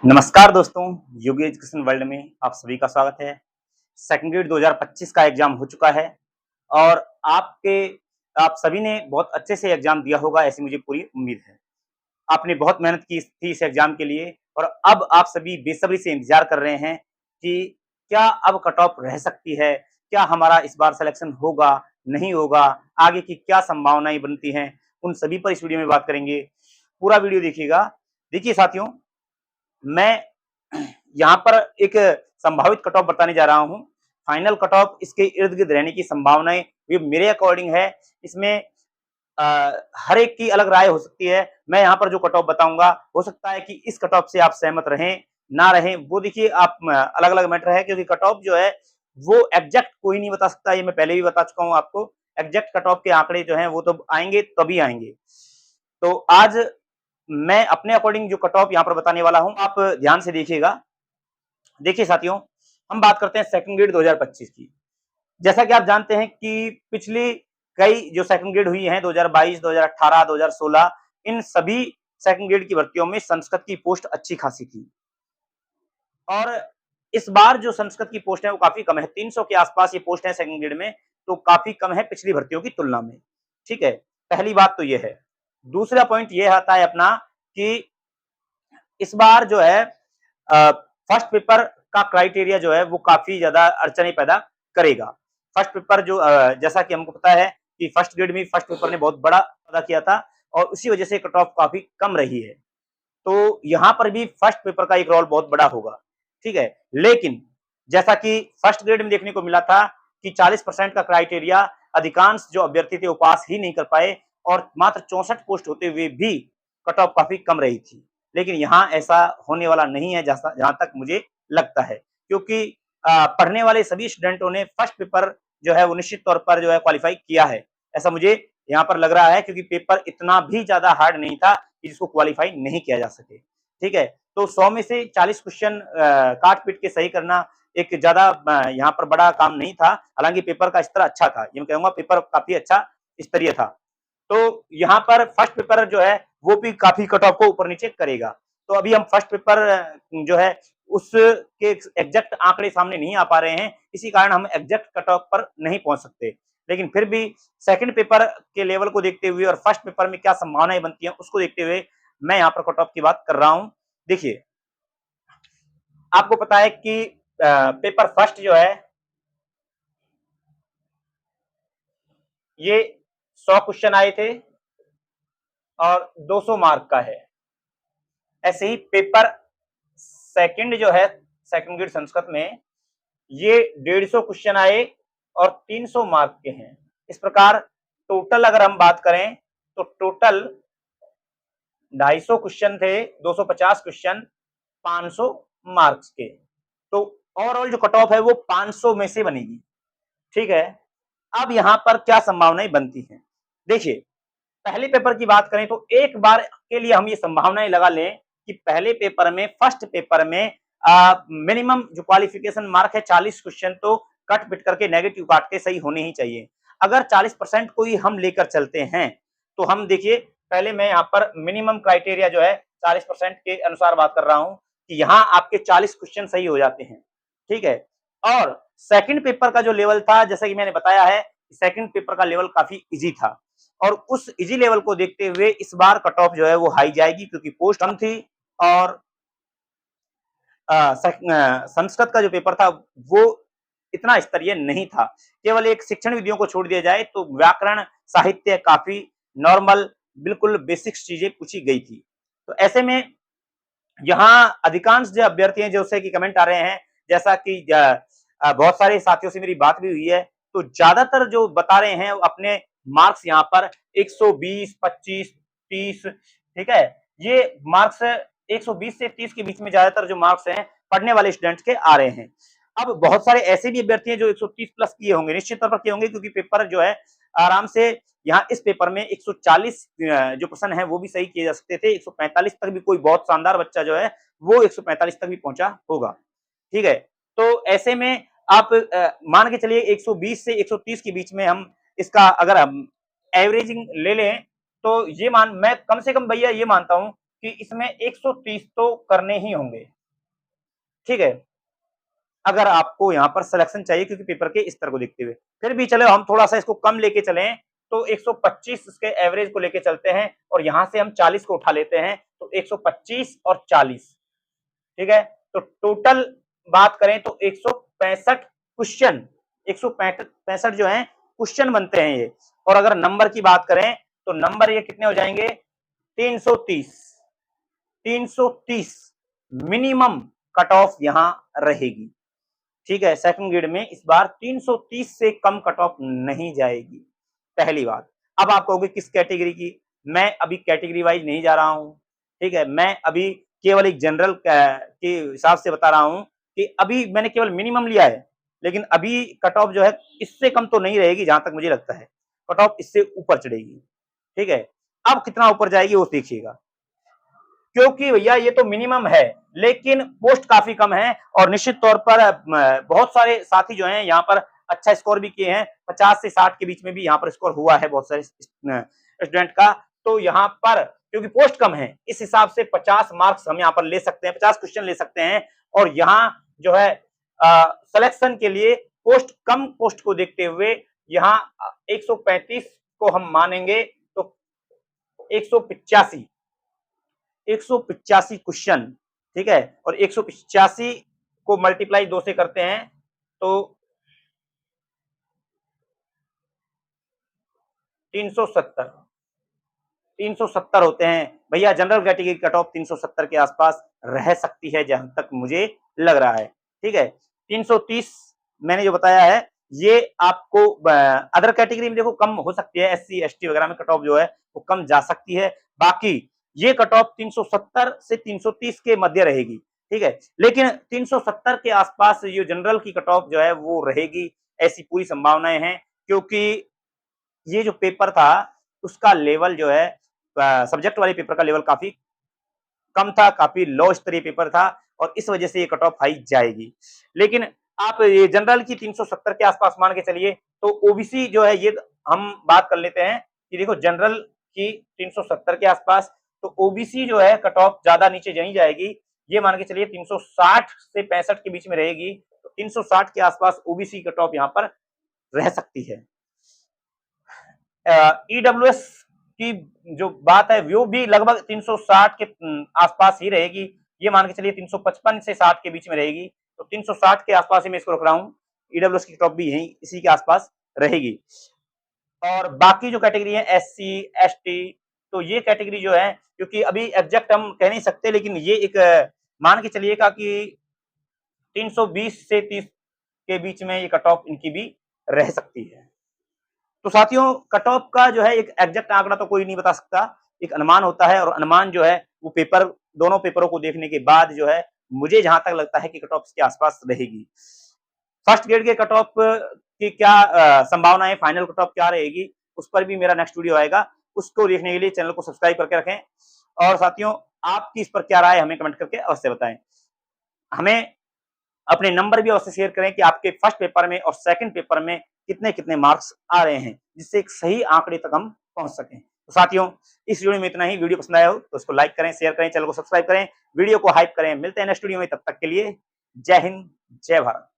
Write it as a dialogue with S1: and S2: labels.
S1: नमस्कार दोस्तों, योगी education world में आप सभी का स्वागत है। सेकंड ग्रेड 2025 का एग्जाम हो चुका है और आप सभी ने बहुत अच्छे से एग्जाम दिया होगा, ऐसी मुझे पूरी उम्मीद है। आपने बहुत मेहनत की थी इस एग्जाम के लिए और अब आप सभी बेसब्री से इंतजार कर रहे हैं कि क्या अब कट ऑफ रह सकती है? क्या हमारा इस बार सिलेक्शन होगा, नहीं होगा? आगे की क्या संभावनाएं बनती हैं? उन सभी पर इस वीडियो में बात करेंगे। पूरा वीडियो देखिएगा। देखिए साथियों, मैं यहाँ पर एक संभावित कट ऑफ बताने जा रहा हूँ। फाइनल कट ऑफ इसके इर्द-गिर्द रहने की संभावनाएँ ये मेरे अकॉर्डिंग है। इसमें अ, हर एक की अलग राय हो सकती है। मैं यहाँ पर जो कट ऑफ बताऊँगा, हो सकता है कि इस कट ऑफ से आप सहमत रहें, ना रहें, वो देखिए आप अलग-अलग मैटर है, क्योंकि कट ऑफ जो है, वो एग्ज़ैक्ट कोई नहीं बता सकता। ये मैं पहले भी बता चुका हूँ आपको। एग्ज़ैक्ट कट ऑफ के आंकड़े जो हैं, वो तो आएँगे तभी आएँगे। तो आज मैं अपने अकॉर्डिंग जो कट ऑफ यहाँ पर बताने वाला हूँ, आप ध्यान से देखिएगा। देखिए साथियों, हम बात करते हैं सेकंड ग्रेड 2025 की। जैसा कि आप जानते हैं कि पिछली कई जो सेकंड ग्रेड हुई हैं 2022, 2018, 2016, इन सभी सेकंड ग्रेड की भर्तियों में संस्कृत की पोस्ट अच्छी खासी थी। और इस बार जो संस्कृत की पोस्ट है वो काफ़ी कम है, 300 के आस-पास ये पोस्ट है सेकंड ग्रेड में, तो काफ़ी कम है पिछली भर्तियों की तुलना में। ठीक है? पहली बात तो ये है। दूसरा पॉइंट ये आता है अपना कि इस बार जो है फर्स्ट पेपर का क्राइटेरिया जो है वो काफ़ी ज़्यादा अड़चनें पैदा करेगा। फर्स्ट पेपर जो जैसा कि हमको पता है कि फर्स्ट ग्रेड में फर्स्ट पेपर ने बहुत बड़ा अदा किया था और उसी वजह से कट ऑफ काफ़ी कम रही है। तो यहाँ पर भी फर्स्ट पेपर का एक रोल बहुत बड़ा होगा, ठीक है? लेकिन जैसा कि फर्स्ट ग्रेड में देखने को मिला था कि 40% का क्राइटेरिया अधिकांश जो अभ्यर्थी थे वो पास ही नहीं कर पाए और मात्र 64 पोस्ट होते हुए भी कट ऑफ काफ़ी कम रही थी। लेकिन यहाँ ऐसा होने वाला नहीं है जैसा जहाँ तक मुझे लगता है, क्योंकि पढ़ने वाले सभी स्टूडेंटों ने फर्स्ट पेपर जो है वो निश्चित तौर पर जो है क्वालीफाई किया है। ऐसा मुझे यहाँ पर लग रहा है, क्योंकि पेपर इतना भी ज़्यादा हार्ड नहीं था कि जिसको क्वालीफाई नहीं किया जा सके। ठीक है? तो 100 में से 40 क्वेश्चन काट-पीट के सही करना एक ज़्यादा यहाँ पर बड़ा काम नहीं था। हालाँकि पेपर का स्तर अच्छा था। ये मैं कहूँगा पेपर काफ़ी अच्छा स्तरीय था। तो यहाँ पर फर्स्ट पेपर जो है वो भी काफ़ी कट ऑफ को ऊपर-नीचे करेगा। तो अभी हम फर्स्ट पेपर जो है उसके एग्ज़ैक्ट आंकड़े सामने नहीं आ पा रहे हैं। इसी कारण हम एग्ज़ैक्ट कट ऑफ पर नहीं पहुँच सकते। लेकिन फिर भी सेकंड पेपर के लेवल को देखते हुए और फर्स्ट पेपर में क्या संभावनाएँ बनती हैं उसको देखते हुए मैं यहाँ पर कट ऑफ की बात कर रहा हूँ। देखिए, आपको पता है कि पेपर फर्स्ट जो है ये 100 क्वेश्चन आए थे और 200 मार्क का है। ऐसे ही पेपर सेकंड जो है सेकंड ग्रेड संस्कृत में ये 150 क्वेश्चन आए और 300 मार्क के हैं। इस प्रकार टोटल अगर हम बात करें तो टोटल 250 क्वेश्चन थे, 250 क्वेश्चन, 500 मार्क्स के। तो ओवरऑल जो कट ऑफ है वो 500 में से बनेगी। ठीक है? अब यहाँ पर क्या संभावनाएं बनती हैं? देखिए, पहले पेपर की बात करें तो एक बार के लिए हम ये संभावनाएं लगा लें कि पहले पेपर में फर्स्ट पेपर में मिनिमम जो क्वालिफिकेशन मार्क है 40 क्वेश्चन तो कट पिट करके नेगेटिव काट के सही होने ही चाहिए। अगर 40% को ही हम लेकर चलते हैं तो हम देखिए, पहले मैं यहाँ पर मिनिमम क्राइटेरिया जो है 40% के अनुसार बात कर रहा हूँ कि यहाँ आपके 40 क्वेश्चन सही हो जाते हैं। ठीक है? और सेकंड पेपर का जो लेवल था, जैसा कि मैंने बताया है, सेकंड पेपर का लेवल काफी इजी था और उस इजी लेवल को देखते हुए इस बार कट ऑफ जो है वो हाई जाएगी, क्योंकि पोस्ट कम थी और संस्कृत का जो पेपर था वो इतना स्तरीय नहीं था। केवल एक शिक्षण विधियों को छोड़ दिया जाए तो व्याकरण, साहित्य काफ़ी नॉर्मल, बिल्कुल बेसिक्स चीज़ें पूछी गई थी। तो ऐसे में यहाँ अधिकांश जो अभ्यर्थी हैं, जैसे कि कमेंट आ रहे हैं, जैसा कि बहुत सारे साथियों से मेरी बात भी हुई है, तो ज़्यादातर जो बता रहे हैं अपने मार्क्स यहाँ पर 120, 25, 30, ठीक है? ये मार्क्स 120 से 30 के बीच में ज़्यादातर जो मार्क्स हैं, पढ़ने वाले स्टूडेंट्स के आ रहे हैं। अब बहुत सारे ऐसे भी अभ्यर्थी हैं जो 130 प्लस किए होंगे, निश्चित तौर पर किए होंगे, क्योंकि पेपर जो है आराम से यहाँ इस पेपर में 140 जो प्रश्न है वो भी सही किए जा सकते थे। 145 तक भी कोई बहुत शानदार बच्चा जो है वो 145 तक भी पहुंचा होगा। ठीक है? तो ऐसे में आप मान के चलिए 120 से 130 के बीच में हम इसका अगर हम एवरेजिंग ले लें तो ये मैं कम से कम भैया ये मानता हूँ कि इसमें 130 तो करने ही होंगे, ठीक है, अगर आपको यहाँ पर सिलेक्शन चाहिए, क्योंकि पेपर के स्तर को देखते हुए। फिर भी चलो हम थोड़ा सा इसको कम लेके चलें, तो 125 इसके एवरेज को लेके चलते हैं और यहाँ से हम 40 को उठा लेते हैं, तो 125 और 40, ठीक है। तो टोटल बात करें तो 165 क्वेश्चन, 165 जो है क्वेश्चन बनते हैं ये। और अगर नंबर की बात करें तो नंबर ये कितने हो जाएंगे, 330, 330 मिनिमम कट ऑफ यहां रहेगी, ठीक है। सेकंड ग्रेड में इस बार 330 से कम कट ऑफ नहीं जाएगी, पहली बात। अब आप कहोगे किस कैटेगरी की, मैं अभी कैटेगरी वाइज नहीं जा रहा हूं, ठीक है, मैं अभी केवल एक जनरल के हिसाब से बता रहा हूं कि अभी मैंने केवल मिनिमम लिया है, लेकिन अभी कट ऑफ जो है इससे कम तो नहीं रहेगी, जहां तक मुझे लगता है कट ऑफ इससे ऊपर चढ़ेगी, ठीक है। अब कितना ऊपर जाएगी वो देखिएगा, क्योंकि भैया ये तो मिनिमम है लेकिन पोस्ट काफी कम है, और निश्चित तौर पर बहुत सारे साथी जो हैं यहाँ पर अच्छा स्कोर भी किए हैं, 50 से 60 के बीच में भी यहाँ पर स्कोर हुआ है बहुत सारे स्टूडेंट का। तो यहाँ पर क्योंकि पोस्ट कम है, इस हिसाब से 50 मार्क्स हम यहाँ पर ले सकते हैं, 50 क्वेश्चन ले सकते हैं। और यहाँ जो है सिलेक्शन के लिए पोस्ट कम पोस्ट को देखते हुए यहाँ 135 को हम मानेंगे, तो 185 क्वेश्चन, ठीक है, और 185 को मल्टीप्लाई 2 से करते हैं तो 370 होते हैं भैया। जनरल कैटेगरी कट ऑफ 370 के आसपास रह सकती है, जहां तक मुझे लग रहा है, ठीक है। 330 मैंने जो बताया है ये आपको अदर कैटेगरी में देखो कम हो सकती है, SC ST वगैरह में कट ऑफ जो है वो कम जा सकती है, बाकी ये कट ऑफ 370 से 330 के मध्य रहेगी, ठीक है। लेकिन 370 के आसपास ये जनरल की कट ऑफ जो है वो रहेगी, ऐसी पूरी संभावनाएं हैं, क्योंकि ये जो पेपर था उसका लेवल जो है सब्जेक्ट वाले पेपर का लेवल काफी कम था, काफी लो स्तरीय पेपर था, और इस वजह से ये कट ऑफ हाई जाएगी। लेकिन आप ये जनरल की 370 के आसपास मान के चलिए, तो ओबीसी जो है ये हम बात कर लेते हैं कि देखो जनरल की 370 के आसपास, तो ओबीसी जो है कट ऑफ ज्यादा नीचे नहीं जाएगी, ये मान के चलिए 360 से 65 के बीच में रहेगी, तो 360 के आसपास ओबीसी कट ऑफ यहाँ पर रह सकती है। ईडब्ल्यूएस की जो बात है वो भी लगभग 360 के आसपास ही रहेगी, ये मान के चलिए 355 से 60 के बीच में रहेगी, तो 360 के आसपास ही मैं इसको रख रहा हूँ। ईडब्ल्यूएस की टॉप भी यही इसी के आसपास रहेगी। और बाकी जो कैटेगरी है SC ST, तो ये कैटेगरी जो है, क्योंकि अभी एग्जैक्ट हम कह नहीं सकते, लेकिन ये एक मान के चलिएगा कि 320 से 30 के बीच में ये कट ऑफ इनकी भी रह सकती है। तो साथियों कट ऑफ का जो है एक एग्जैक्ट आंकड़ा तो कोई नहीं बता सकता, एक अनुमान होता है, और अनुमान जो है वो पेपर, दोनों पेपरों को देखने के बाद जो है मुझे जहां तक लगता है कि कट ऑफ के आसपास रहेगी। फर्स्ट ग्रेड के कट ऑफ की क्या संभावना है, फाइनल कट ऑफ क्या रहेगी, उस पर भी मेरा नेक्स्ट वीडियो आएगा, उसको देखने के लिए चैनल को सब्सक्राइब करके रखें। और साथियों आपकी इस पर क्या राय हमें कमेंट करके अवश्य बताएं। हमें अपने नंबर भी अवश्य शेयर करें कि आपके फर्स्ट पेपर में और सेकंड पेपर में कितने कितने मार्क्स आ रहे हैं, जिससे एक सही आंकड़े तक हम पहुंच सकें। तो साथियों इस वीडियो में इतना ही। वीडियो पसंद आया हो तो उसको लाइक करें, शेयर करें, चैनल को सब्सक्राइब करें, वीडियो को हाइप करें। मिलते हैं नेक्स्ट वीडियो में, तब तक के लिए जय हिंद, जय भारत।